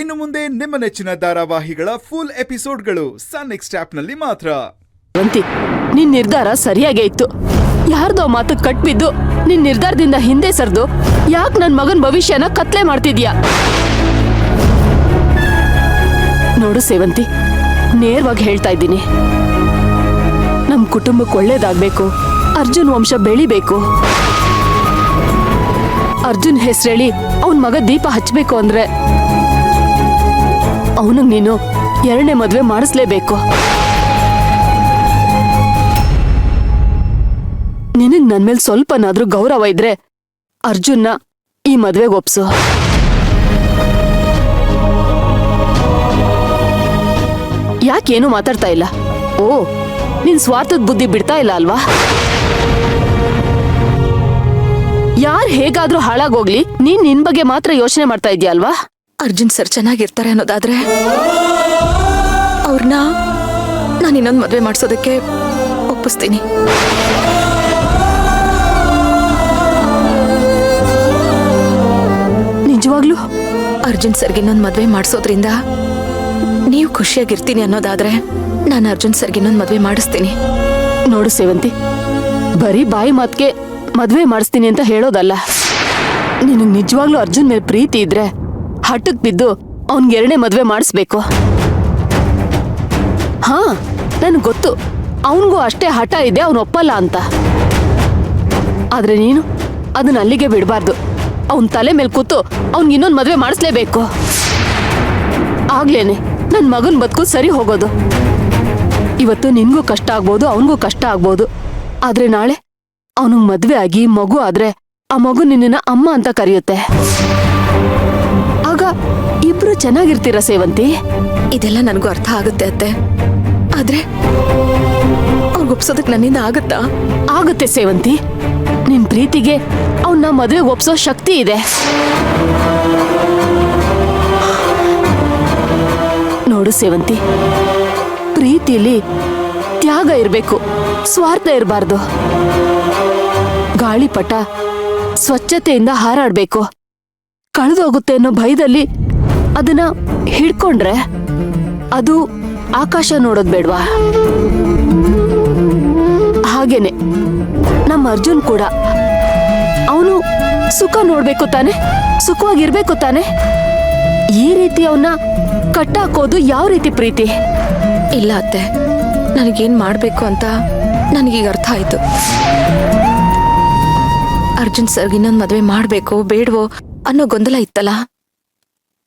ಇನ್ನು ಮುಂದೆ ನಿಮ್ಮ ನೆಚ್ಚಿನ ಧಾರಾವಾಹಿಗಳ ಫುಲ್ ಎಪಿಸೋಡ್ಗಳು ಸನ್ ನೆಕ್ಸ್ಟ್ ಆಪ್ನಲ್ಲಿ ಮಾತ್ರ. ನಿನ್ ನಿರ್ಧಾರ ಸರಿಯಾಗೇ ಇತ್ತು. ಯಾರ್ದೋ ಮಾತು ಕಟ್ಬಿದ್ದು ನಿನ್ ನಿರ್ಧಾರದಿಂದ ಹಿಂದೆ ಸರ್ದು ಯಾಕೆ ನನ್ ಮಗನ್ ಭವಿಷ್ಯನ ಕತ್ಲೆ ಮಾಡ್ತಿದ್ಯಾ? ನೋಡು ಸೇವಂತಿ, ನೇರವಾಗಿ ಹೇಳ್ತಾ ಇದ್ದೀನಿ, ನಮ್ ಕುಟುಂಬಕ್ಕೆ ಒಳ್ಳೇದಾಗ್ಬೇಕು, ಅರ್ಜುನ್ ವಂಶ ಬೆಳಿಬೇಕು. ಅರ್ಜುನ್ ಹೆಸರೇಳಿ ಅವನ್ ಮಗ ದೀಪ ಹಚ್ಬೇಕು ಅಂದ್ರೆ ಅವನಿಗೆ ನೀನು 2ನೇ ಮದ್ವೆ ಮಾಡಿಸ್ಲೇಬೇಕು. ನಿನಗ್ ನನ್ ಮೇಲೆ ಸ್ವಲ್ಪನಾದ್ರೂ ಗೌರವ ಇದ್ರೆ ಅರ್ಜುನ್ನ ಈ ಮದ್ವೆಗೆ ಒಪ್ಸು. ಯಾಕೇನು ಮಾತಾಡ್ತಾ ಇಲ್ಲ? ಓ, ನಿನ್ ಸ್ವಾರ್ಥದ ಬುದ್ಧಿ ಬಿಡ್ತಾ ಇಲ್ಲ ಅಲ್ವಾ? ಯಾರ್ ಹೇಗಾದ್ರೂ ಹಾಳಾಗೋಗ್ಲಿ, ನೀನ್ ನಿನ್ ಬಗ್ಗೆ ಮಾತ್ರ ಯೋಚನೆ ಮಾಡ್ತಾ ಇದ್ಯಾ ಅಲ್ವಾ? ಅರ್ಜುನ್ ಸರ್ ಚೆನ್ನಾಗಿರ್ತಾರೆ ಅನ್ನೋದಾದ್ರೆ ಅವ್ರನ್ನ ನಾನು ಇನ್ನೊಂದು ಮದ್ವೆ ಮಾಡಿಸೋದಕ್ಕೆ ಒಪ್ಪಿಸ್ತೀನಿ. ನಿಜವಾಗ್ಲೂ ಅರ್ಜುನ್ ಸರ್ಗೆ ಇನ್ನೊಂದು ಮದ್ವೆ ಮಾಡಿಸೋದ್ರಿಂದ ನೀವು ಖುಷಿಯಾಗಿರ್ತೀನಿ ಅನ್ನೋದಾದ್ರೆ ನಾನು ಅರ್ಜುನ್ ಸರ್ಗೆ ಇನ್ನೊಂದು ಮದ್ವೆ ಮಾಡಿಸ್ತೀನಿ. ನೋಡು ಸೇವಂತಿ, ಬರೀ ಬಾಯಿ ಮಾತ್ಗೆ ಮದ್ವೆ ಮಾಡಿಸ್ತೀನಿ ಅಂತ ಹೇಳೋದಲ್ಲ. ನಿನಗ್ ನಿಜವಾಗ್ಲೂ ಅರ್ಜುನ್ ಮೇಲೆ ಪ್ರೀತಿ ಇದ್ರೆ ಹಠಕ್ ಬಿದ್ದು ಅವನ್ಗೆ 2ನೇ ಮದ್ವೆ ಮಾಡಿಸ್ಬೇಕು. ಹಾ, ನನ್ಗೆ ಗೊತ್ತು ಅವನ್ಗೂ ಅಷ್ಟೇ ಹಠ ಇದೆ, ಅವನು ಒಪ್ಪಲ್ಲ ಅಂತ. ಆದ್ರೆ ನೀನು ಅದನ್ನ ಅಲ್ಲಿಗೆ ಬಿಡಬಾರ್ದು. ಅವನ್ ತಲೆ ಮೇಲೆ ಕೂತು ಅವ್ನ್ಗೆ ಇನ್ನೊಂದು ಮದ್ವೆ ಮಾಡಿಸ್ಲೇಬೇಕು. ಆಗ್ಲೇನೆ ನನ್ ಮಗನ್ ಬದುಕು ಸರಿ ಹೋಗೋದು. ಇವತ್ತು ನಿನ್ಗೂ ಕಷ್ಟ ಆಗ್ಬೋದು, ಅವನ್ಗೂ ಕಷ್ಟ ಆಗ್ಬೋದು. ಆದ್ರೆ ನಾಳೆ ಅವನಿಗೆ ಮದ್ವೆ ಆಗಿ ಮಗು ಆದ್ರೆ ಆ ಮಗು ನಿನ್ನ ಅಮ್ಮ ಅಂತ ಕರೆಯುತ್ತೆ. ಆಗ ಇಬ್ರು ಚೆನ್ನಾಗಿರ್ತೀರ ಸೇವಂತಿ. ಇದೆಲ್ಲ ನನಗೂ ಅರ್ಥ ಆಗುತ್ತೆ ಅತ್ತೆ. ಆದ್ರೆ ಅವ್ರಿಗೆ ಒಪ್ಸೋದಕ್ಕೆ ನನ್ನಿಂದ ಆಗುತ್ತಾ? ಆಗುತ್ತೆ ಸೇವಂತಿ. ನಿನ್ ಪ್ರೀತಿಗೆ ಅವನ್ನ ಮದ್ವೆ ಒಪ್ಸೋ ಶಕ್ತಿ ಇದೆ. ನೋಡು ಸೇವಂತಿ, ಪ್ರೀತಿಲಿ ತ್ಯಾಗ ಇರ್ಬೇಕು, ಸ್ವಾರ್ಥ ಇರಬಾರ್ದು. ಗಾಳಿಪಟ ಸ್ವಚ್ಛತೆಯಿಂದ ಹಾರಾಡ್ಬೇಕು. ಕಳೆದೋಗುತ್ತೆ ಅನ್ನೋ ಭಯದಲ್ಲಿ ಅದನ್ನ ಹಿಡ್ಕೊಂಡ್ರೆ ಅದು ಆಕಾಶ ನೋಡೋದ್ ಬೇಡ್ವಾ? ಹಾಗೇನೆ ನಮ್ಮ ಅರ್ಜುನ್ ಕೂಡ ಅವನು ಸುಖ ನೋಡ್ಬೇಕು ತಾನೆ, ಸುಖವಾಗಿರ್ಬೇಕು ತಾನೆ. ಈ ರೀತಿ ಅವನ್ನ ಕಟ್ಟಾಕೋದು ಯಾವ ರೀತಿ ಪ್ರೀತಿ? ಇಲ್ಲ ಅತ್ತೆ, ನನಗೇನ್ ಮಾಡ್ಬೇಕು ಅಂತ ನನಗೀಗ ಅರ್ಥ ಆಯ್ತು. ಅರ್ಜುನ್ ಸರ್ಗೆ ಇನ್ನೊಂದು ಮದ್ವೆ ಮಾಡ್ಬೇಕು ಬೇಡವೋ ಅನ್ನೋ ಗೊಂದಲ ಇತ್ತಲ್ಲ,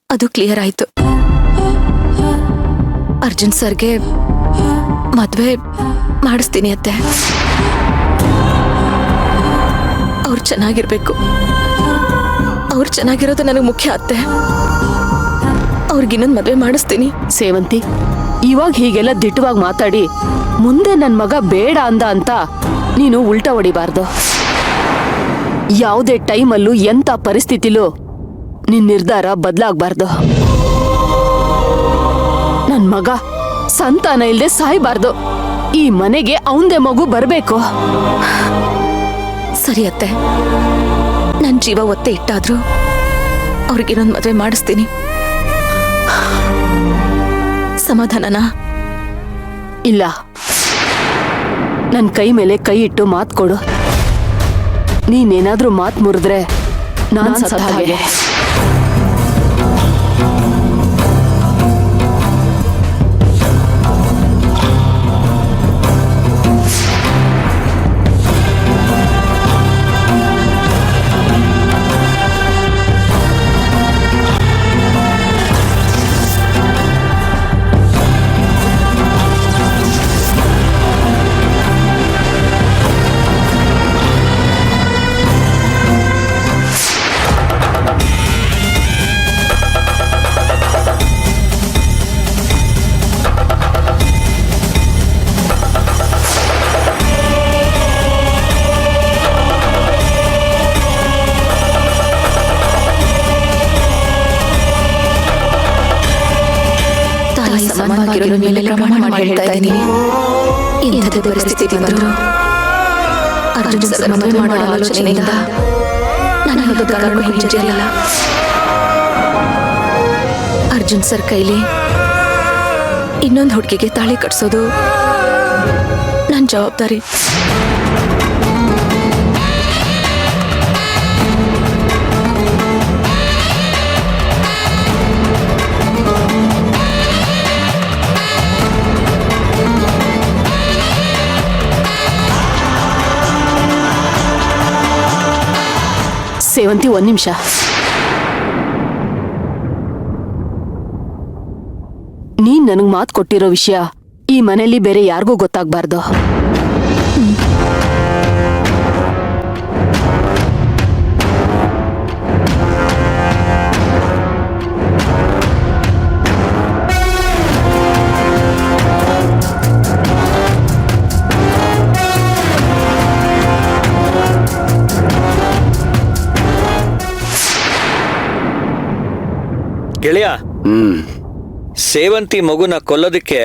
ಅದು ಕ್ಲಿಯರ್ ಆಯ್ತು. ಅರ್ಜುನ್ ಸರ್ಗೆ ಮದ್ವೆ ಮಾಡಿಸ್ತೀನಿ ಅತ್ತೆ. ಅವ್ರು ಚೆನ್ನಾಗಿರ್ಬೇಕು. ಅವ್ರು ಚೆನ್ನಾಗಿರೋದು ನನಗೆ ಮುಖ್ಯ ಅತ್ತೆ. ಅವ್ರಿಗಿನ್ನೊಂದು ಮದ್ವೆ ಮಾಡಿಸ್ತೀನಿ. ಸೇವಂತಿ, ಇವಾಗ ಹೀಗೆಲ್ಲ ದಿಟ್ಟವಾಗಿ ಮಾತಾಡಿ ಮುಂದೆ ನನ್ ಮಗ ಬೇಡ ಅಂದ ಅಂತ ನೀನು ಉಲ್ಟಾ ಹೊಡಿಬಾರ್ದು. ಯಾವುದೇ ಟೈಮಲ್ಲೂ ಎಂಥ ಪರಿಸ್ಥಿತಿಲೂ ನಿನ್ ನಿರ್ಧಾರ ಬದಲಾಗಬಾರ್ದು. ನನ್ ಮಗ ಸಂತಾನ ಇಲ್ದೆ ಸಾಯ್ಬಾರ್ದು. ಈ ಮನೆಗೆ ಅವಂದೇ ಮಗು ಬರ್ಬೇಕು. ಸರಿ ಅತ್ತೆ, ನನ್ನ ಜೀವ ಒತ್ತೆ ಇಟ್ಟಾದ್ರೂ ಅವ್ರಿಗಿನ್ನೊಂದು ಮದ್ವೆ ಮಾಡಿಸ್ತೀನಿ. ಸಮಾಧಾನನಾ? ಇಲ್ಲ, ನನ್ ಕೈ ಮೇಲೆ ಕೈ ಇಟ್ಟು ಮಾತ್ ಕೊಡು. ನೀನೇನಾದ್ರೂ ಮಾತ್ ಮುರಿದ್ರೆ ನಾನ್ ಸತ್ತ ಹಾಗೆ. ಸಮಾನವಾಗಿರೋ ಮೇಲೆ ಪ್ರಮಾಣ ಮಾಡಿ ಹೇಳ್ತಾ ಇದ್ದೀನಿ. ಇಂಥದ್ದು ಪರಿಸ್ಥಿತಿ ಬಂದ್ರು ಅರ್ಜುನ್ ಸರ್ ಮದುವೆ ಮಾಡೋ ಆಲೋಚನೆಯಿಂದ ನಾನು ಕಾರಣಕ್ಕೂ ಹಿಂಜರಿಯಲ್ಲ. ಅರ್ಜುನ್ ಸರ್ ಕೈಲಿ ಇನ್ನೊಂದು ಹುಡುಗಿಗೆ ತಾಳಿ ಕಟ್ಸೋದು ನನ್ನ ಜವಾಬ್ದಾರಿ. ಸೇವಂತಿ, ಒಂದ್ ನಿಮಿಷ. ನೀನ್ ನನಗ್ ಮಾತು ಕೊಟ್ಟಿರೋ ವಿಷಯ ಈ ಮನೇಲಿ ಬೇರೆ ಯಾರಿಗೂ ಗೊತ್ತಾಗ್ಬಾರ್ದು. ಗೆಳೆಯ, ಸೇವಂತಿ ಮಗುನ ಕೊಲ್ಲೋದಕ್ಕೆ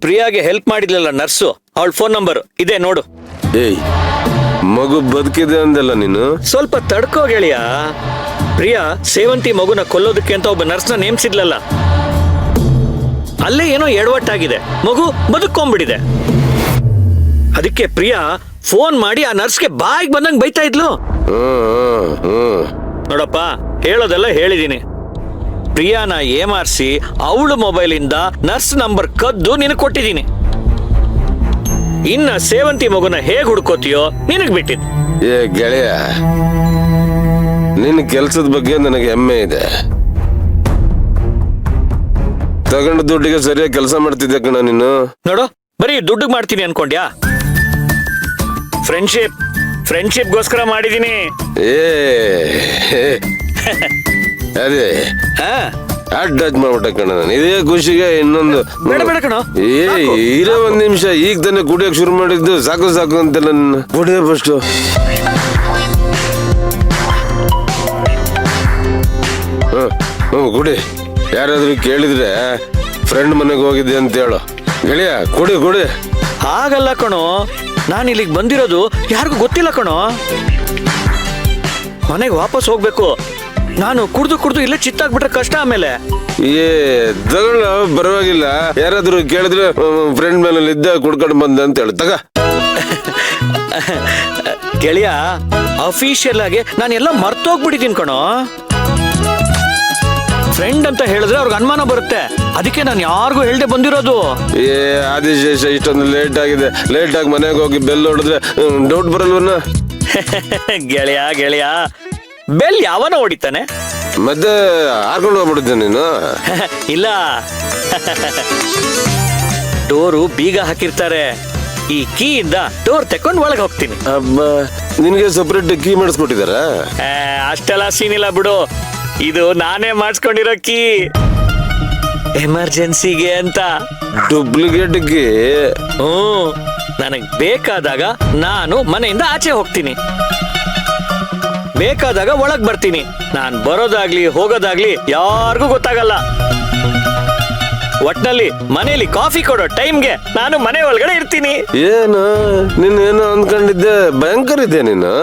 ಪ್ರಿಯಾಗೆ ಹೆಲ್ಪ್ ಮಾಡಿದ್ಲಲ್ಲ ನರ್ಸು, ಅವಳ ಫೋನ್ ನಂಬರ್ ಇದೆ ನೋಡು. ಏಯ್, ಮಗು ಬದುಕಿದೆ ಅಂದಲ್ಲ ನೀನು. ಸ್ವಲ್ಪ ತಡ್ಕೋ ಗೆಳೆಯ. ಪ್ರಿಯಾ ಸೇವಂತಿ ಮಗುನ ಕೊಲ್ಲೋದಕ್ಕೆ ಅಂತ ಒಬ್ಬ ನರ್ಸ್ನ ನೇಮಿಸಿದ್ಲಲ್ಲ, ಅಲ್ಲೇ ಏನೋ ಎಡವಟ್ಟಾಗಿದೆ, ಮಗು ಬದುಕೊಂಡ್ಬಿಟ್ಟಿದೆ. ಅದಕ್ಕೆ ಪ್ರಿಯಾ ಫೋನ್ ಮಾಡಿ ಆ ನರ್ಸ್ಗೆ ಬಾಯಿಗೆ ಬಂದಂಗ್ ಬೈತಾ ಇದ್ಲು. ನೋಡಪ್ಪ, ಹೇಳೋದೆಲ್ಲ ಹೇಳಿದೀನಿ. ಪ್ರಿಯಾನ ಏಮಾರಿಸಿ ಅವಳ ಮೊಬೈಲಿಂದ ನರ್ಸ್ ನಂಬರ್ ಕದ್ದು ನಿನಗೆ ಕೊಟ್ಟಿದ್ದೀನಿ. ಇನ್ನ ಸೇವಂತಿ ಮಗುನ ಹೇಗ್ ಹುಡ್ಕೋತೀಯೋ ನಿನಗ್ ಬಿಟ್ಟಿದ್. ಏ ಗೆಳೆಯ, ನಿನ್ನ ಕೆಲ್ಸದ ಬಗ್ಗೆ ನನಗೆ ಹೆಮ್ಮೆ ಇದೆ. ತಗೊಂಡ ದುಡ್ಡಿಗೆ ಸರಿಯಾಗಿ ಕೆಲಸ ಮಾಡ್ತಿದ್ದೆ ಕಣ ನೀನು. ನೋಡು, ಬರೀ ದುಡ್ಡಿಗೆ ಮಾಡ್ತೀನಿ ಅನ್ಕೊಂಡ್ಯಾ? ಫ್ರೆಂಡ್ಶಿಪ್ಗೋಸ್ಕರ ಮಾಡಿದೀನಿ. ಅದೇ ಹಾ, ಟಚ್ ಮಾಡ್ಬಿಟ್ಟೆ ಕಣ ನಾನು. ಇದೇ ಖುಷಿಗೆ ಇನ್ನೊಂದು ಬೇಡ ಬೇಡ ಕಣೋ. ಇರೋ ಒಂದ್ ನಿಮಿಷ, ಈಗ ತಾನೆ ಕುಡಿಯಕ್ ಶುರು ಮಾಡಿದ್ದು. ಸಾಕು ಸಾಕು ಅಂತೆಲ್ಲ ನನ್ನ ಕುಡಿಯ ಫಸ್ಟ್. ಕುಡಿ. ಯಾರಾದ್ರೂ ಕೇಳಿದ್ರೆ ಫ್ರೆಂಡ್ ಮನೆಗೆ ಹೋಗಿದ್ದೆ ಅಂತ ಹೇಳು. ಗೆಳೆಯ, ಕುಡಿ ಕುಡಿ. ಹಾಗಲ್ಲ ಕಣೋ, ನಾನು ಇಲ್ಲಿಗೆ ಬಂದಿರೋದು ಯಾರಿಗೂ ಗೊತ್ತಿಲ್ಲ ಕಣೋ. ಮನೆಗೆ ವಾಪಸ್ ಹೋಗ್ಬೇಕು. ನಾನು ಕುಡ್ದು ಇಲ್ಲೇ ಚಿತ್ತಾಗ್ಬಿಟ್ರೆ ಕಷ್ಟ ಆಮೇಲೆ. ತಗೊಳ್ಳ, ಪರವಾಗಿಲ್ಲ. ಯಾರಾದ್ರೂ ಕೇಳಿದ್ರೆ ಫ್ರೆಂಡ್ ಮನೇಲಿ ಇದ್ದ ಕುಡ್ಕೊಂಡು ಬಂದ ಅಂತ ಹೇಳಿ ತಗ. ಗೆಳೆಯ, ಅಫಿಷಿಯಲ್ ಆಗಿ ನಾನೆಲ್ಲ ಮರ್ತೋಗ್ಬಿಟ್ಟಿದ್ದೀನಿ ಕಣೋ. ಫ್ರೆಂಡ್ ಅಂತ ಹೇಳಿದ್ರೆ ಅವ್ರಿಗೆ ಅನುಮಾನ ಬರುತ್ತೆ. ಅದಕ್ಕೆ ನಾನು ಯಾರಿಗೂ ಹೇಳ್ದೆ ಬಂದಿರೋದು. ಆದಿಶೇಷ, ಇಷ್ಟೊಂದು ಲೇಟ್ ಆಗಿದೆ. ಲೇಟ್ ಆಗಿ ಮನೆಗೆ ಹೋಗಿ ಬೆಲ್ ಹೊಡೆದ್ರೆ ಡೌಟ್ ಬರಲ್ವನ್ನ? ಗೆಳೆಯ, ಬೆಲ್ ಯಾವನ ಹೊಡಿತಾನೆ? ಮತ್ತೆ ಹಾರ್ಕೊಂಡು ಹೋಗ್ಬಿಡುತ್ತೆ ನೀನು. ಇಲ್ಲ, ಡೋರು ಬೀಗ ಹಾಕಿರ್ತಾರೆ. ಈ ಕೀಯಿಂದ ಡೋರ್ ತೆಕ್ಕೊಂಡು ಒಳಗೆ ಹೋಗ್ತೀನಿ. ಅಬ್ಬ, ನಿನಗೆ ಸಪರೇಟ್ ಕೀ ಮಾಡಿಸ್ಕೊಟ್ಟಿದಾರ? ಅಷ್ಟೆಲ್ಲ ಸೀನ್ ಇಲ್ಲ ಬಿಡು. ಇದು ನಾನೇ ಮಾಡಿಸ್ಕೊಂಡಿರೋ ಕೀ, ಎಮರ್ಜೆನ್ಸಿಗೆ ಅಂತ. Duplicate key? ನನಗ್ ಬೇಕಾದಾಗ ನಾನು ಮನೆಯಿಂದ ಆಚೆ ಹೋಗ್ತೀನಿ, ಬೇಕಾದಾಗ ಒಳಗ್ ಬರ್ತೀನಿ. ನಾನ್ ಬರೋದಾಗ್ಲಿ ಹೋಗೋದಾಗ್ಲಿ ಯಾರಿಗೂ ಗೊತ್ತಾಗಲ್ಲ. ಒಟ್ನಲ್ಲಿ ಮನೇಲಿ ಕಾಫಿ ಕೊಡೋ ಟೈಮ್ಗೆ ನಾನು ಮನೆ ಒಳಗಡೆ ಇರ್ತೀನಿ. ಏನು ನೀನೇನು ಅನ್ಕೊಂಡಿದ್ದೆ? ಭಯಂಕರ ಇದೆ ನೀನು.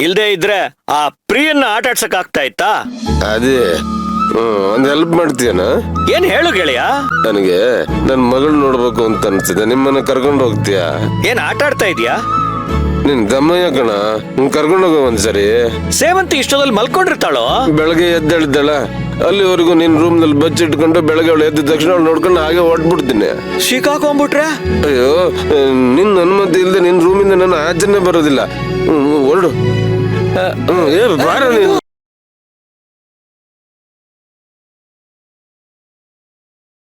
ಇಲ್ದೇ ಇದ್ರೆ ಆ ಪ್ರಿಯನ್ನ ಆಟ ಆಡ್ಸಕ್ ಆಗ್ತಾ ಇತ್ತಾ? ಅದೇ, ಒಂದ್ ಹೆಲ್ಪ್ ಮಾಡ್ತೀಯನ? ಏನ್ ಹೇಳು ಗೆಳೆಯ. ನನಗೆ ನನ್ ಮಗಳು ನೋಡ್ಬೇಕು ಅಂತ ಅನ್ಸಿದೆ. ನಿಮ್ಮನ್ನ ಕರ್ಕೊಂಡು ಹೋಗ್ತೀಯಾ? ಏನ್ ಆಟ ಆಡ್ತಾ ಇದೀಯಾ? ನಿನ್ ದಮ್ಮಯ್ಯ ಕಣ, ಕರ್ಕೊಂಡು ಹೋಗೋ ಒಂದ್ಸರಿ. ಸೇವಂತಿ ಇಷ್ಟೊಂದಲ್ಲಿ ಮಲ್ಕೊಂಡಿರ್ತಾಳೋ? ಬೆಳಗ್ಗೆ ಎದ್ದೇಳಿದ್ದಾಳ. ಅಲ್ಲಿವರೆಗೂ ನಿನ್ ರೂಮ್ ನಲ್ಲಿ ಬಚ್ಚಿಟ್ಕೊಂಡು ಬೆಳಗ್ಗೆ ಅವಳು ಎದ್ದ ತಕ್ಷಣ ಅವಳು ನೋಡ್ಕೊಂಡು ಹಾಗೆ ಹೊಟ್ಬಿಡ್ತೀನಿ. ಸಿಕ್ಕಾಕೊಂಡ್ಬಿಟ್ರೆ? ಅಯ್ಯೋ, ನಿನ್ ಅನುಮತಿ ಇಲ್ದೆ ನಿನ್ ರೂಮಿಂದ ನಾನು ಆಚರಣೆ ಬರೋದಿಲ್ಲ. ಹೊರಡು. ಬಾರ ನೀನು.